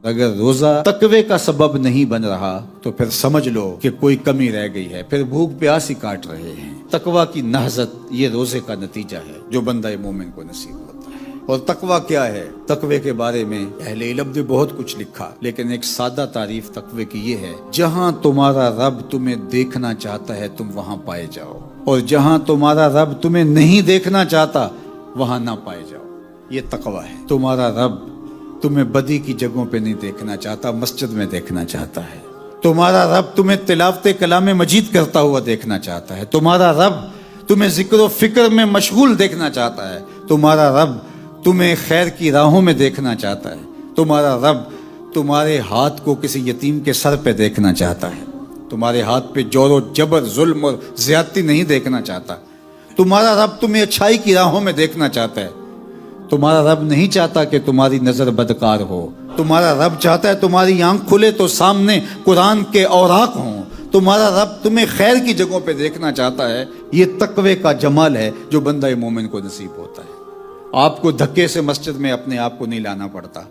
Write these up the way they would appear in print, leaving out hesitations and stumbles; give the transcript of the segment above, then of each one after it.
اگر روزہ تقوی کا سبب نہیں بن رہا تو پھر سمجھ لو کہ کوئی کمی رہ گئی ہے، پھر بھوک پیاس ہی کاٹ رہے ہیں۔ تقوی کی نہضت یہ روزے کا نتیجہ ہے جو بندہ مومن کو نصیب ہوتا ہے۔ اور تقوی کیا ہے؟ تقوی کے بارے میں اہل علم نے بہت کچھ لکھا، لیکن ایک سادہ تعریف تقوی کی یہ ہے: جہاں تمہارا رب تمہیں دیکھنا چاہتا ہے تم وہاں پائے جاؤ، اور جہاں تمہارا رب تمہیں نہیں دیکھنا چاہتا وہاں نہ پائے جاؤ۔ یہ تقوی ہے۔ تمہارا رب تمہیں بدی کی جگہوں پہ نہیں دیکھنا چاہتا، مسجد میں دیکھنا چاہتا ہے۔ تمہارا رب تمہیں تلاوت کلام مجید کرتا ہوا دیکھنا چاہتا ہے۔ تمہارا رب تمہیں ذکر و فکر میں مشغول دیکھنا چاہتا ہے۔ تمہارا رب تمہیں خیر کی راہوں میں دیکھنا چاہتا ہے۔ تمہارا رب تمہارے ہاتھ کو کسی یتیم کے سر پہ دیکھنا چاہتا ہے۔ تمہارے ہاتھ پہ جور و جبر، ظلم اور زیادتی نہیں دیکھنا چاہتا۔ تمہارا رب تمہیں اچھائی کی راہوں میں دیکھنا چاہتا ہے۔ تمہارا رب نہیں چاہتا کہ تمہاری نظر بدکار ہو۔ تمہارا رب چاہتا ہے تمہاری آنکھ کھلے تو سامنے قرآن کے اوراق ہوں۔ تمہارا رب تمہیں خیر کی جگہوں پہ دیکھنا چاہتا ہے۔ یہ تقوی کا جمال ہے جو بندہ مومن کو نصیب ہوتا ہے۔ آپ کو دھکے سے مسجد میں اپنے آپ کو نہیں لانا پڑتا،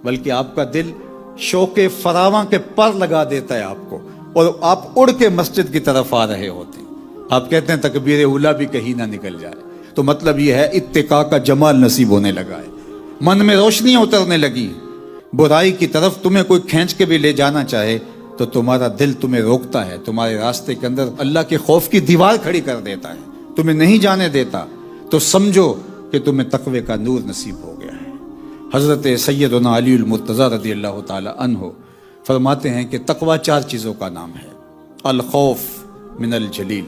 بلکہ آپ کا دل شوق فراواں کے پر لگا دیتا ہے آپ کو، اور آپ اڑ کے مسجد کی طرف آ رہے ہوتے ہیں۔ آپ کہتے ہیں تکبیر اولیٰ بھی کہیں نہ نکل جائے، تو مطلب یہ ہے اتقاء کا جمال نصیب ہونے لگا ہے، من میں روشنیاں اترنے لگی۔ برائی کی طرف تمہیں کوئی کھینچ کے بھی لے جانا چاہے تو تمہارا دل تمہیں روکتا ہے، تمہارے راستے کے اندر اللہ کے خوف کی دیوار کھڑی کر دیتا ہے، تمہیں نہیں جانے دیتا، تو سمجھو کہ تمہیں تقوی کا نور نصیب ہو گیا ہے۔ حضرت سیدنا علی المرتضیٰ رضی اللہ تعالی عنہ فرماتے ہیں کہ تقوی 4 چیزوں کا نام ہے۔ الخوف من الجلیل،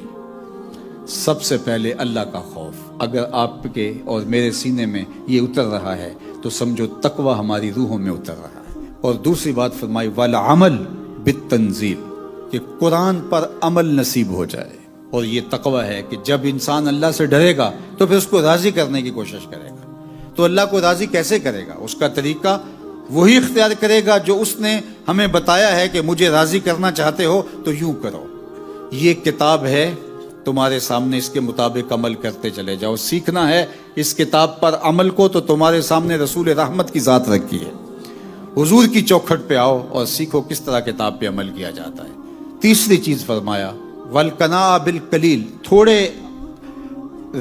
سب سے پہلے اللہ کا خوف۔ اگر آپ کے اور میرے سینے میں یہ اتر رہا ہے تو سمجھو تقوی ہماری روحوں میں اتر رہا ہے۔ اور دوسری بات فرمائی والعمل بالتنزیل، کہ قرآن پر عمل نصیب ہو جائے۔ اور یہ تقوی ہے کہ جب انسان اللہ سے ڈرے گا تو پھر اس کو راضی کرنے کی کوشش کرے گا۔ تو اللہ کو راضی کیسے کرے گا؟ اس کا طریقہ وہی اختیار کرے گا جو اس نے ہمیں بتایا ہے کہ مجھے راضی کرنا چاہتے ہو تو یوں کرو۔ یہ کتاب ہے تمہارے سامنے، اس کے مطابق عمل کرتے چلے جاؤ۔ سیکھنا ہے اس کتاب پر عمل کو تو تمہارے سامنے رسول رحمت کی ذات رکھی ہے، حضور کی چوکھٹ پہ آؤ اور سیکھو کس طرح کتاب پہ عمل کیا جاتا ہے۔ تیسری چیز فرمایا والقناع بالقلیل، تھوڑے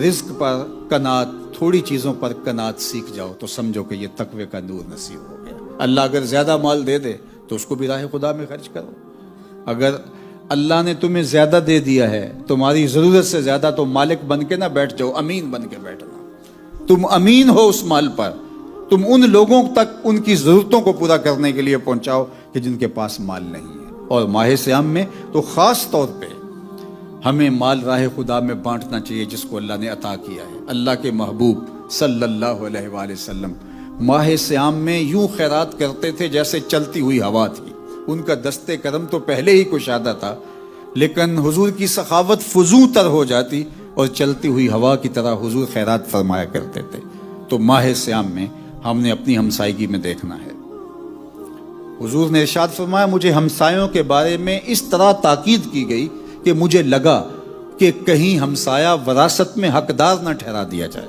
رزق پر قناعت، تھوڑی چیزوں پر قناعت سیکھ جاؤ تو سمجھو کہ یہ تقوی کا نور نصیب ہو گیا۔ اللہ اگر زیادہ مال دے دے تو اس کو بھی راہ خدا میں خرچ کرو۔ اگر اللہ نے تمہیں زیادہ دے دیا ہے، تمہاری ضرورت سے زیادہ، تو مالک بن کے نہ بیٹھ جاؤ، امین بن کے بیٹھنا۔ تم امین ہو اس مال پر، تم ان لوگوں تک ان کی ضرورتوں کو پورا کرنے کے لیے پہنچاؤ کہ جن کے پاس مال نہیں ہے۔ اور ماہ صیام میں تو خاص طور پہ ہمیں مال راہ خدا میں بانٹنا چاہیے جس کو اللہ نے عطا کیا ہے۔ اللہ کے محبوب صلی اللہ علیہ وآلہ وسلم ماہ صیام میں یوں خیرات کرتے تھے جیسے چلتی ہوئی ہوا تھی۔ ان کا دستے کرم تو پہلے ہی کشادہ تھا، لیکن حضور کی سخاوت فزوں تر ہو جاتی اور چلتی ہوئی ہوا کی طرح حضور خیرات فرمایا کرتے تھے۔ تو ماہ صیام میں ہم نے اپنی ہمسائیگی میں دیکھنا ہے۔ حضور نے ارشاد فرمایا مجھے ہمسایوں کے بارے میں اس طرح تاکید کی گئی کہ مجھے لگا کہ کہیں ہمسایہ وراثت میں حقدار نہ ٹھہرا دیا جائے۔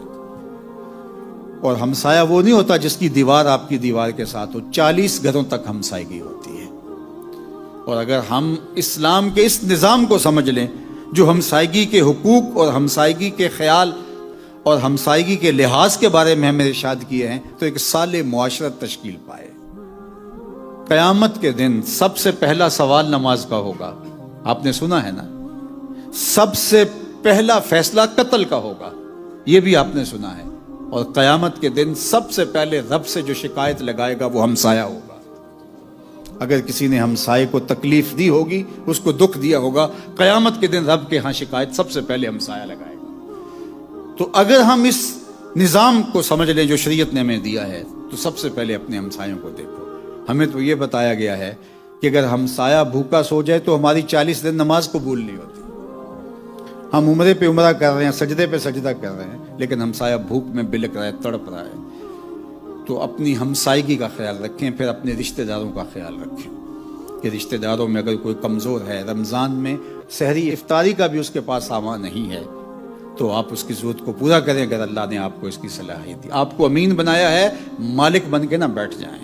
اور ہمسایہ وہ نہیں ہوتا جس کی دیوار آپ کی دیوار کے ساتھ ہو، 40 گھروں تک ہمسائیگی ہوتی ہے۔ اور اگر ہم اسلام کے اس نظام کو سمجھ لیں جو ہمسائیگی کے حقوق اور ہمسائیگی کے خیال اور ہمسائیگی کے لحاظ کے بارے میں ہمیں ارشاد کیے ہیں، تو ایک صالح معاشرت تشکیل پائے۔ قیامت کے دن سب سے پہلا سوال نماز کا ہوگا، آپ نے سنا ہے نا؟ سب سے پہلا فیصلہ قتل کا ہوگا، یہ بھی آپ نے سنا ہے۔ اور قیامت کے دن سب سے پہلے رب سے جو شکایت لگائے گا وہ ہمسایہ ہوگا۔ اگر کسی نے ہمسائے کو تکلیف دی ہوگی، اس کو دکھ دیا ہوگا، قیامت کے دن رب کے ہاں شکایت سب سے پہلے ہمسایہ لگائے گا۔ تو اگر ہم اس نظام کو سمجھ لیں جو شریعت نے ہمیں دیا ہے تو سب سے پہلے اپنے ہمسایوں کو دیکھو۔ ہمیں تو یہ بتایا گیا ہے کہ اگر ہمسایہ بھوکا سو جائے تو ہماری 40 دن نماز قبول نہیں ہوتی۔ ہم عمرے پہ عمرہ کر رہے ہیں، سجدے پہ سجدہ کر رہے ہیں، لیکن ہمسایہ بھوک میں بلک رہا ہے، تڑپ رہا ہے۔ تو اپنی ہمسائیگی کا خیال رکھیں، پھر اپنے رشتہ داروں کا خیال رکھیں کہ رشتہ داروں میں اگر کوئی کمزور ہے، رمضان میں سحری افطاری کا بھی اس کے پاس سامان نہیں ہے، تو آپ اس کی ضرورت کو پورا کریں اگر اللہ نے آپ کو اس کی صلاحیت دی۔ آپ کو امین بنایا ہے، مالک بن کے نہ بیٹھ جائیں۔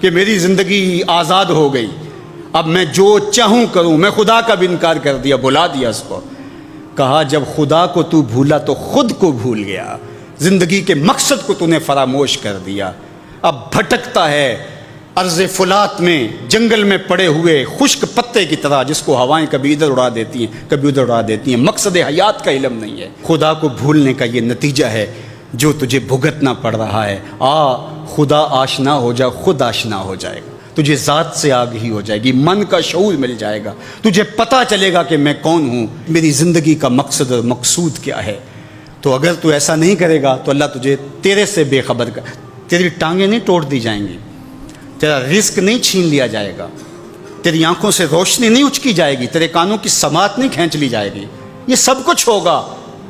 کہ میری زندگی آزاد ہو گئی، اب میں جو چاہوں کروں، میں خدا کا بھی انکار کر دیا، بھلا دیا اس کو۔ کہا جب خدا کو تو بھولا تو خود کو بھول گیا، زندگی کے مقصد کو تو نے فراموش کر دیا، اب بھٹکتا ہے ارض فلات میں، جنگل میں پڑے ہوئے خشک پتے کی طرح، جس کو ہوائیں کبھی ادھر اڑا دیتی ہیں کبھی ادھر اڑا دیتی ہیں، مقصد حیات کا علم نہیں ہے۔ خدا کو بھولنے کا یہ نتیجہ ہے جو تجھے بھگتنا پڑ رہا ہے۔ خدا آشنا ہو جا، خود آشنا ہو جائے گا، تجھے ذات سے آگہی ہو جائے گی، من کا شعور مل جائے گا، تجھے پتہ چلے گا کہ میں کون ہوں، میری زندگی کا مقصد اور مقصود کیا ہے۔ تو اگر تو ایسا نہیں کرے گا تو اللہ تجھے تیرے سے بے خبر کر، تیری ٹانگیں نہیں توڑ دی جائیں گی، تیرا رزق نہیں چھین لیا جائے گا، تیری آنکھوں سے روشنی نہیں اچکی جائے گی، تیرے کانوں کی سماعت نہیں کھینچ لی جائے گی، یہ سب کچھ ہوگا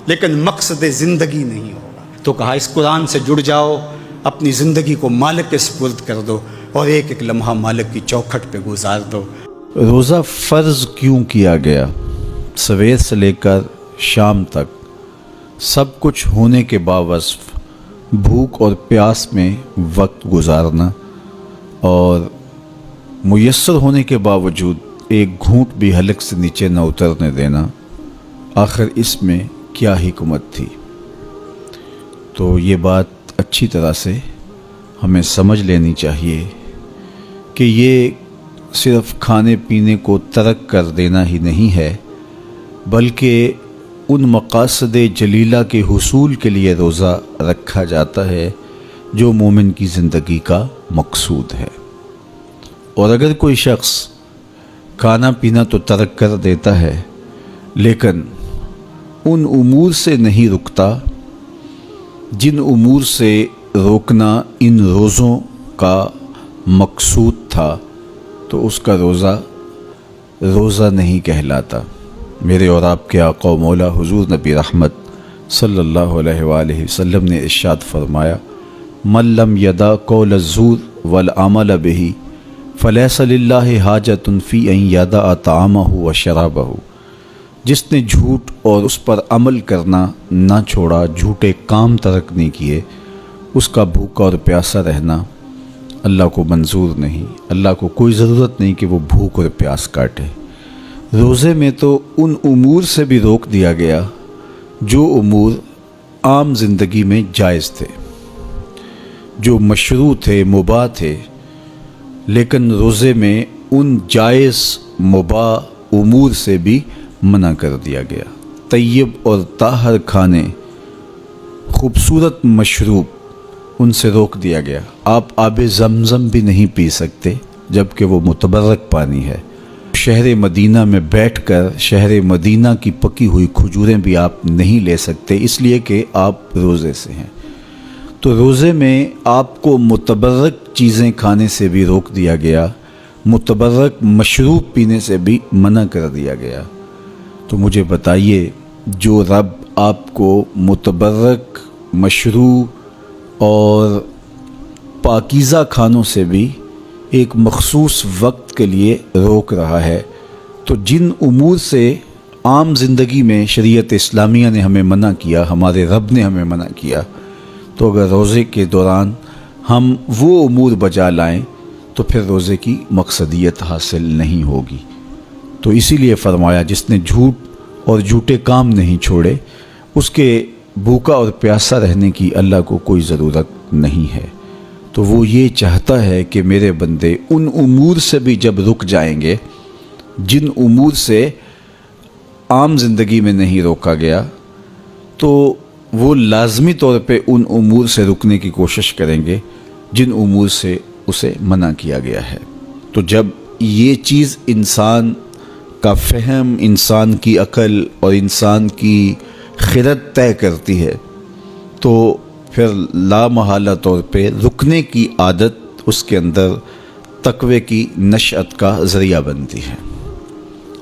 لیکن مقصد زندگی نہیں ہوگا۔ تو کہا اس قرآن سے جڑ جاؤ، اپنی زندگی کو مالک کے سپرد کر دو اور ایک ایک لمحہ مالک کی چوکھٹ پہ گزار دو۔ روزہ فرض کیوں کیا گیا؟ سویر سے لے کر شام تک سب کچھ ہونے کے باوصف بھوک اور پیاس میں وقت گزارنا اور میسر ہونے کے باوجود ایک گھونٹ بھی حلق سے نیچے نہ اترنے دینا، آخر اس میں کیا حکمت تھی؟ تو یہ بات اچھی طرح سے ہمیں سمجھ لینی چاہیے کہ یہ صرف کھانے پینے کو ترک کر دینا ہی نہیں ہے، بلکہ ان مقاصد جلیلہ کے حصول کے لیے روزہ رکھا جاتا ہے جو مومن کی زندگی کا مقصود ہے۔ اور اگر کوئی شخص کھانا پینا تو ترک کر دیتا ہے لیکن ان امور سے نہیں رکتا جن امور سے روکنا ان روزوں کا مقصود تھا، تو اس کا روزہ نہیں کہلاتا۔ میرے اور آپ کے آقا و مولا حضور نبی رحمت صلی اللہ علیہ وآلہ وسلم نے ارشاد فرمایا، من لم یدع قول الزور والعمل به فلیس للہ حاجۃ فی ان یدع طعامہ و شرابہ۔ جس نے جھوٹ اور اس پر عمل کرنا نہ چھوڑا، جھوٹے کام ترک نہیں کیے، اس کا بھوکا اور پیاسا رہنا اللہ کو منظور نہیں۔ اللہ کو کوئی ضرورت نہیں کہ وہ بھوک اور پیاس کاٹے۔ روزے میں تو ان امور سے بھی روک دیا گیا جو امور عام زندگی میں جائز تھے، جو مشروع تھے، مباح تھے، لیکن روزے میں ان جائز مباح امور سے بھی منع کر دیا گیا۔ طیب اور طاہر کھانے، خوبصورت مشروب، ان سے روک دیا گیا۔ آپ آب زمزم بھی نہیں پی سکتے جبکہ وہ متبرک پانی ہے۔ شہر مدینہ میں بیٹھ کر شہر مدینہ کی پکی ہوئی کھجوریں بھی آپ نہیں لے سکتے، اس لیے کہ آپ روزے سے ہیں۔ تو روزے میں آپ کو متبرک چیزیں کھانے سے بھی روک دیا گیا، متبرک مشروب پینے سے بھی منع کر دیا گیا۔ تو مجھے بتائیے، جو رب آپ کو متبرک، مشروع اور پاکیزہ کھانوں سے بھی ایک مخصوص وقت کے لیے روک رہا ہے، تو جن امور سے عام زندگی میں شریعت اسلامیہ نے ہمیں منع کیا، ہمارے رب نے ہمیں منع کیا، تو اگر روزے کے دوران ہم وہ امور بجا لائیں تو پھر روزے کی مقصدیت حاصل نہیں ہوگی۔ تو اسی لیے فرمایا جس نے جھوٹ اور جھوٹے کام نہیں چھوڑے، اس کے بھوکا اور پیاسا رہنے کی اللہ کو کوئی ضرورت نہیں ہے۔ تو وہ یہ چاہتا ہے کہ میرے بندے ان امور سے بھی جب رک جائیں گے جن امور سے عام زندگی میں نہیں روکا گیا، تو وہ لازمی طور پہ ان امور سے رکنے کی کوشش کریں گے جن امور سے اسے منع کیا گیا ہے۔ تو جب یہ چیز انسان کا فہم، انسان کی عقل اور انسان کی خرد طے کرتی ہے، تو پھر لا محالہ طور پہ رکنے کی عادت اس کے اندر تقوی کی نشأت کا ذریعہ بنتی ہے۔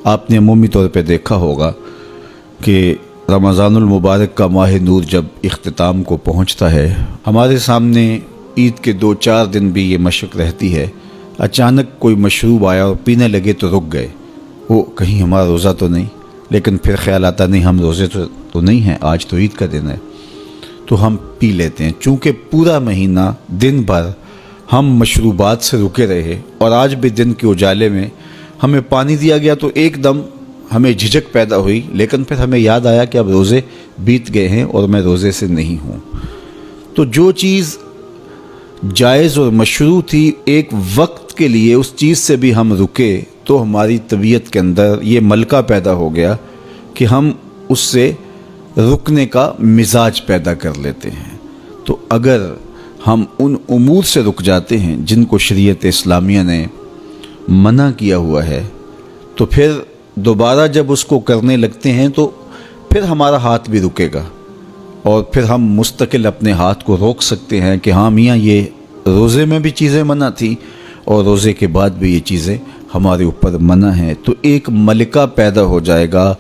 آپ نے عمومی طور پہ دیکھا ہوگا کہ رمضان المبارک کا ماہ نور جب اختتام کو پہنچتا ہے، ہمارے سامنے عید کے 2-4 دن بھی یہ مشق رہتی ہے، اچانک کوئی مشروب آیا اور پینے لگے تو رک گئے، وہ کہیں ہمارا روزہ تو نہیں، لیکن پھر خیال آتا نہیں ہم روزے تو نہیں ہیں، آج تو عید کا دن ہے، تو ہم پی لیتے ہیں۔ چونکہ پورا مہینہ دن بھر ہم مشروبات سے رکے رہے اور آج بھی دن کے اجالے میں ہمیں پانی دیا گیا تو ایک دم ہمیں جھجک پیدا ہوئی، لیکن پھر ہمیں یاد آیا کہ اب روزے بیت گئے ہیں اور میں روزے سے نہیں ہوں۔ تو جو چیز جائز اور مشروع تھی، ایک وقت کے لیے اس چیز سے بھی ہم رکے تو ہماری طبیعت کے اندر یہ ملکہ پیدا ہو گیا کہ ہم اس سے رکنے کا مزاج پیدا کر لیتے ہیں۔ تو اگر ہم ان امور سے رک جاتے ہیں جن کو شریعت اسلامیہ نے منع کیا ہوا ہے، تو پھر دوبارہ جب اس کو کرنے لگتے ہیں تو پھر ہمارا ہاتھ بھی رکے گا اور پھر ہم مستقل اپنے ہاتھ کو روک سکتے ہیں کہ ہاں میاں یہ روزے میں بھی چیزیں منع تھیں اور روزے کے بعد بھی یہ چیزیں ہمارے اوپر منع ہیں۔ تو ایک ملکہ پیدا ہو جائے گا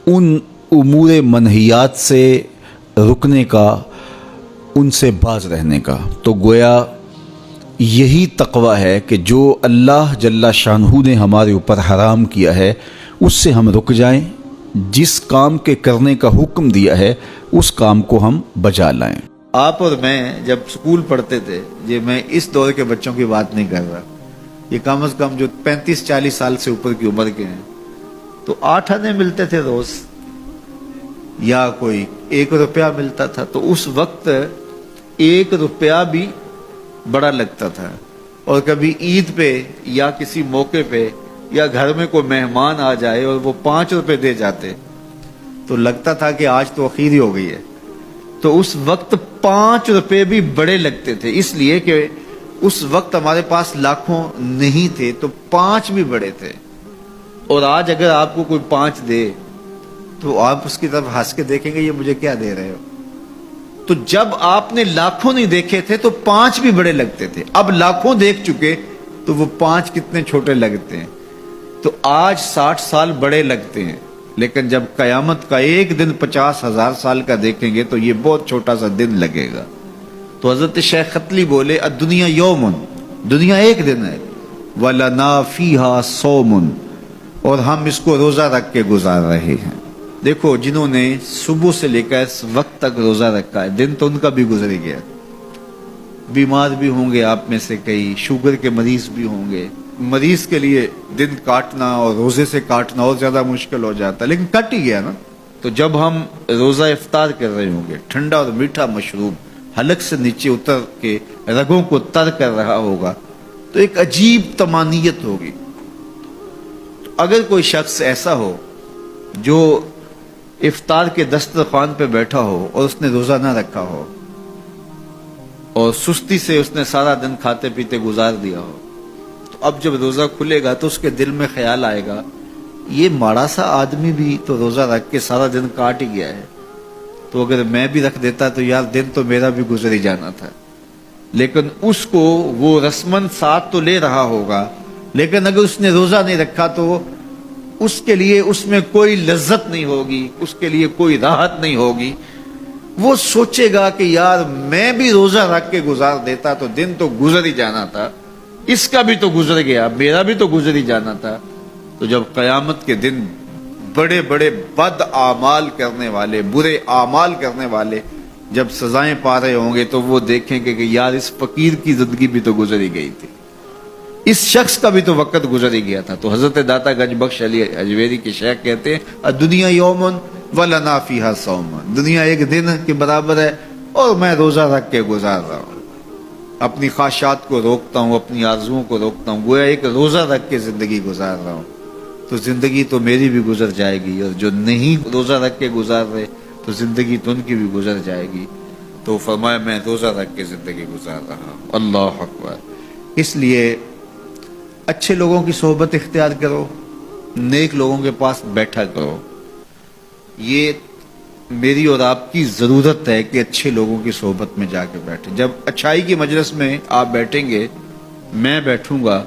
ان امور منہیات سے رکنے کا، ان سے باز رہنے کا۔ تو گویا یہی تقوی ہے کہ جو اللہ جل شانہ نے ہمارے اوپر حرام کیا ہے اس سے ہم رک جائیں، جس کام کے کرنے کا حکم دیا ہے اس کام کو ہم بجا لائیں۔ آپ اور میں جب سکول پڑھتے تھے، یہ میں اس دور کے بچوں کی بات نہیں کر رہا، یہ کم از کم جو 35-40 سال سے اوپر کی عمر کے ہیں، تو 8 آنے ملتے تھے روز یا کوئی 1 روپیہ ملتا تھا، تو اس وقت 1 روپیہ بھی بڑا لگتا تھا۔ اور کبھی عید پہ یا کسی موقع پہ یا گھر میں کوئی مہمان آ جائے اور وہ 5 روپے دے جاتے تو لگتا تھا کہ آج تو اخیر ہی ہو گئی ہے۔ تو اس وقت 5 روپے بھی بڑے لگتے تھے، اس لیے کہ اس وقت ہمارے پاس لاکھوں نہیں تھے تو 5 بھی بڑے تھے۔ اور آج اگر آپ کو کوئی 5 دے تو آپ اس کی طرف ہنس کے دیکھیں گے یہ مجھے کیا دے رہے ہو۔ تو جب آپ نے لاکھوں نہیں دیکھے تھے تو 5 بھی بڑے لگتے تھے، اب لاکھوں دیکھ چکے تو وہ 5 کتنے چھوٹے لگتے ہیں۔ تو آج 60 سال بڑے لگتے ہیں، لیکن جب قیامت کا ایک دن 50,000 سال کا دیکھیں گے تو یہ بہت چھوٹا سا دن لگے گا۔ تو حضرت شیخ ختلی بولے الدنیا یوم، دنیا ایک دن ہے، وَلَنَا فِيهَا صَوْمٌ، اور ہم اس کو روزہ رکھ کے گزار رہے ہیں۔ دیکھو جنہوں نے صبح سے لے کر اس وقت تک روزہ رکھا ہے، دن تو ان کا بھی گزر گیا۔ بیمار بھی ہوں گے آپ میں سے کئی، شوگر کے مریض بھی ہوں گے، مریض کے لیے دن کاٹنا اور روزے سے کاٹنا اور زیادہ مشکل ہو جاتا ہے، لیکن کٹ ہی گیا نا۔ تو جب ہم روزہ افطار کر رہے ہوں گے، ٹھنڈا اور میٹھا مشروب حلق سے نیچے اتر کے رگوں کو تر کر رہا ہوگا تو ایک عجیب طمانینت ہوگی۔ اگر کوئی شخص ایسا ہو جو افطار کے دسترخوان پہ بیٹھا ہو اور اس نے روزہ نہ رکھا ہو اور سستی سے اس نے سارا دن کھاتے پیتے گزار دیا ہو، تو اب جب روزہ کھلے گا تو اس کے دل میں خیال آئے گا یہ ماڑا سا آدمی بھی تو روزہ رکھ کے سارا دن کاٹ ہی گیا ہے، تو اگر میں بھی رکھ دیتا تو یار دن تو میرا بھی گزر ہی جانا تھا۔ لیکن اس کو وہ رسمن ساتھ تو لے رہا ہوگا، لیکن اگر اس نے روزہ نہیں رکھا تو اس کے لیے اس میں کوئی لذت نہیں ہوگی، اس کے لیے کوئی راحت نہیں ہوگی۔ وہ سوچے گا کہ یار میں بھی روزہ رکھ کے گزار دیتا تو دن تو گزر ہی جانا تھا، اس کا بھی تو گزر گیا، میرا بھی تو گزر ہی جانا تھا۔ تو جب قیامت کے دن بڑے بڑے بد اعمال کرنے والے، برے اعمال کرنے والے جب سزائیں پا رہے ہوں گے تو وہ دیکھیں گے کہ یار اس فقیر کی زندگی بھی تو گزر ہی گئی تھی، اس شخص کا بھی تو وقت گزر ہی گیا تھا۔ تو حضرت داتا گنج بخش علی اجویری کے شیخ کہتے ہیں الدنیا یومن وَلَنَا فِيهَا صَوْمٌ، دنیا ایک دن کے برابر ہے اور میں روزہ رکھ کے گزار رہا ہوں، اپنی خواہشات کو روکتا ہوں، اپنی آرزوؤں کو روکتا ہوں، گویا ایک روزہ رکھ کے زندگی گزار رہا ہوں۔ تو زندگی تو میری بھی گزر جائے گی، اور جو نہیں روزہ رکھ کے گزار رہے تو زندگی تو ان کی بھی گزر جائے گی۔ تو فرمایا میں روزہ رکھ کے زندگی گزار رہا ہوں۔ اللہ اکبر۔ اس لیے اچھے لوگوں کی صحبت اختیار کرو، نیک لوگوں کے پاس بیٹھا کرو۔ یہ میری اور آپ کی ضرورت ہے کہ اچھے لوگوں کی صحبت میں جا کے بیٹھیں۔ جب اچھائی کی مجلس میں آپ بیٹھیں گے، میں بیٹھوں گا،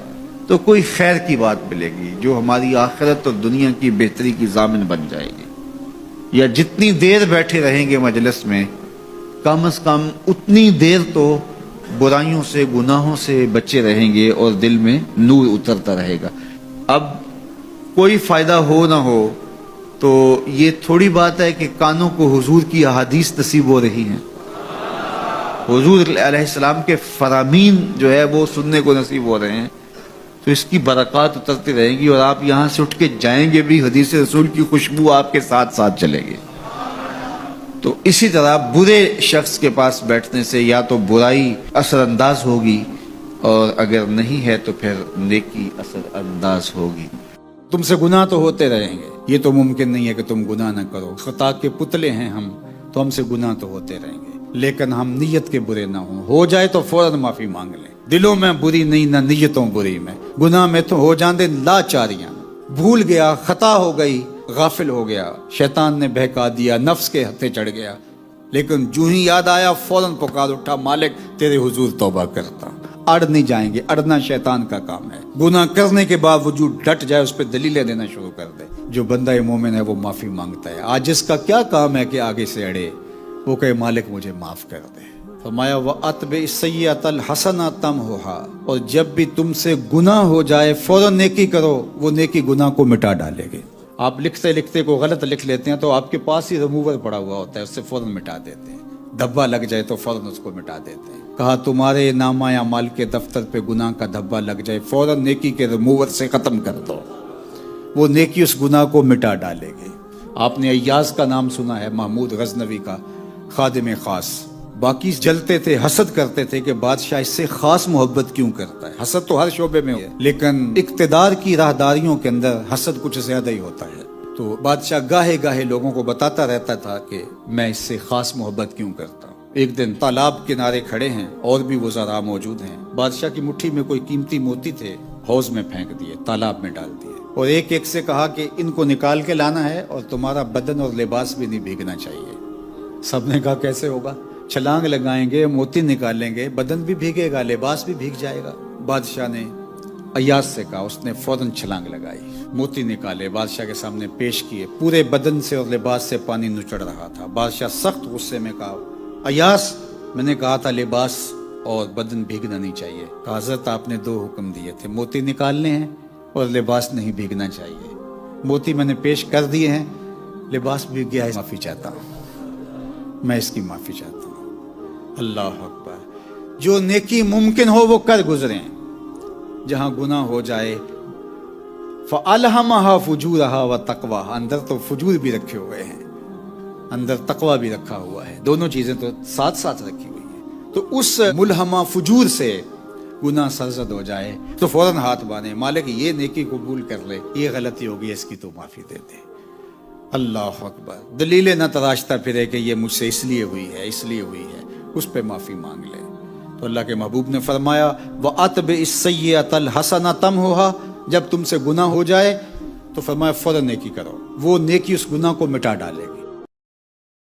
تو کوئی خیر کی بات ملے گی جو ہماری آخرت اور دنیا کی بہتری کی ضامن بن جائے گی۔ یا جتنی دیر بیٹھے رہیں گے مجلس میں، کم از کم اتنی دیر تو برائیوں سے، گناہوں سے بچے رہیں گے اور دل میں نور اترتا رہے گا۔ اب کوئی فائدہ ہو نہ ہو تو یہ تھوڑی بات ہے کہ کانوں کو حضور کی احادیث نصیب ہو رہی ہیں، حضور علیہ السلام کے فرامین جو ہے وہ سننے کو نصیب ہو رہے ہیں، تو اس کی برکات اترتی رہیں گی، اور آپ یہاں سے اٹھ کے جائیں گے بھی حدیث رسول کی خوشبو آپ کے ساتھ ساتھ چلے گی۔ تو اسی طرح برے شخص کے پاس بیٹھنے سے یا تو برائی اثر انداز ہوگی، اور اگر نہیں ہے تو پھر نیکی اثر انداز ہوگی۔ تم سے گناہ تو ہوتے رہیں گے، یہ تو ممکن نہیں ہے کہ تم گناہ نہ کرو، خطا کے پتلے ہیں ہم، تو ہم سے گناہ تو ہوتے رہیں گے، لیکن ہم نیت کے برے نہ ہوں، ہو جائے تو فوراً معافی مانگ لیں۔ دلوں میں بری نہیں، نہ نیتوں بری میں، گناہ میں تو ہو جاندے لاچاریاں، بھول گیا، خطا ہو گئی، غافل ہو گیا، شیطان نے بہکا دیا، نفس کے ہتھے چڑھ گیا، لیکن جو ہی یاد آیا فوراً پکار اٹھا، مالک تیرے حضور توبہ کرتا ہوں۔ اڑ نہیں جائیں گے، اڑنا شیطان کا کام ہے۔ گناہ کرنے کے باوجود ڈٹ جائے، اس پہ دلیلیں دینا شروع کر دے۔ جو بندہ مومن ہے وہ معافی مانگتا ہے۔ آج اس کا کیا کام ہے کہ آگے سے اڑے، وہ کہے مالک مجھے معاف کر دے۔ فرمایا وَأَتْبِعِ السَّيِّئَةَ الْحَسَنَةَ تَمْحُهَا، اور جب بھی تم سے گناہ ہو جائے فوراً نیکی کرو، وہ نیکی گناہ کو مٹا ڈالے گی۔ آپ لکھتے لکھتے کو غلط لکھ لیتے ہیں تو آپ کے پاس ہی ریموور پڑا ہوا ہوتا ہے، اس سے فوراً مٹا دیتے ہیں۔ دھبا لگ جائے تو فوراً اس کو مٹا دیتے ہیں۔ کہا تمہارے نامہ اعمال کے دفتر پہ گناہ کا دھبا لگ جائے، فوراً نیکی کے ریموور سے ختم کر دو، وہ نیکی اس گناہ کو مٹا ڈالے گی۔ آپ نے ایاز کا نام سنا ہے، محمود غزنوی کا، خادم خاص۔ باقی جلتے تھے، حسد کرتے تھے کہ بادشاہ اس سے خاص محبت کیوں کرتا ہے۔ حسد تو ہر شعبے میں ہے، لیکن اقتدار کی راہداریوں کے اندر حسد کچھ زیادہ ہی ہوتا ہے۔ تو بادشاہ گاہے گاہے لوگوں کو بتاتا رہتا تھا کہ میں اس سے خاص محبت کیوں کرتا ہوں۔ ایک دن تالاب کنارے کھڑے ہیں، اور بھی وزراء موجود ہیں، بادشاہ کی مٹھی میں کوئی قیمتی موتی تھے، حوض میں پھینک دیے، تالاب میں ڈال دیے، اور ایک ایک سے کہا کہ ان کو نکال کے لانا ہے، اور تمہارا بدن اور لباس بھی نہیں بھیگنا چاہیے۔ سب نے کہا کیسے ہوگا؟ چھلانگ لگائیں گے، موتی نکالیں گے، بدن بھی بھیگے گا، لباس بھی بھیگ جائے گا۔ بادشاہ نے ایاز سے کہا، اس نے فوراً چھلانگ لگائی، موتی نکالے، بادشاہ کے سامنے پیش کیے، پورے بدن سے اور لباس سے پانی نچڑ رہا تھا۔ بادشاہ سخت غصے میں کہا ایاز، میں نے کہا تھا لباس اور بدن بھیگنا نہیں چاہیے۔ کہا حضرت آپ نے دو حکم دیے تھے، موتی نکالنے ہیں اور لباس نہیں بھیگنا چاہیے۔ موتی میں نے پیش کر دیے ہیں، لباس بھیگ گیا ہے، معافی چاہتا ہوں، میں اس کی معافی چاہتا ہوں۔ اللہ اکبر۔ جو نیکی ممکن ہو وہ کر گزریں، جہاں گناہ ہو جائے فَأَلْهَمَهَا فُجُورَهَا وَتَقْوَاهَا، اندر تو فجور بھی رکھے ہوئے ہیں، اندر تقوی بھی رکھا ہوا ہے، دونوں چیزیں تو ساتھ ساتھ رکھی ہوئی ہیں۔ تو اس ملہمہ فجور سے گناہ سرزد ہو جائے تو فوراً ہاتھ باندھے، مالک یہ نیکی قبول کر لے، یہ غلطی ہوگی، اس کی تو معافی دے دے۔ اللہ اکبر۔ دلیلیں نہ تراشتا پھرے کہ یہ مجھ سے اس لیے ہوئی ہے، اس لیے ہوئی ہے، اس پہ معافی مانگ لے۔ تو اللہ کے محبوب نے فرمایا وَأَتْبِعِ السَّيِّئَةَ الْحَسَنَةَ تَمْحُهَا، جب تم سے گناہ ہو جائے تو فرمایا فوراً نیکی کرو، وہ نیکی اس گناہ کو مٹا ڈالے گی۔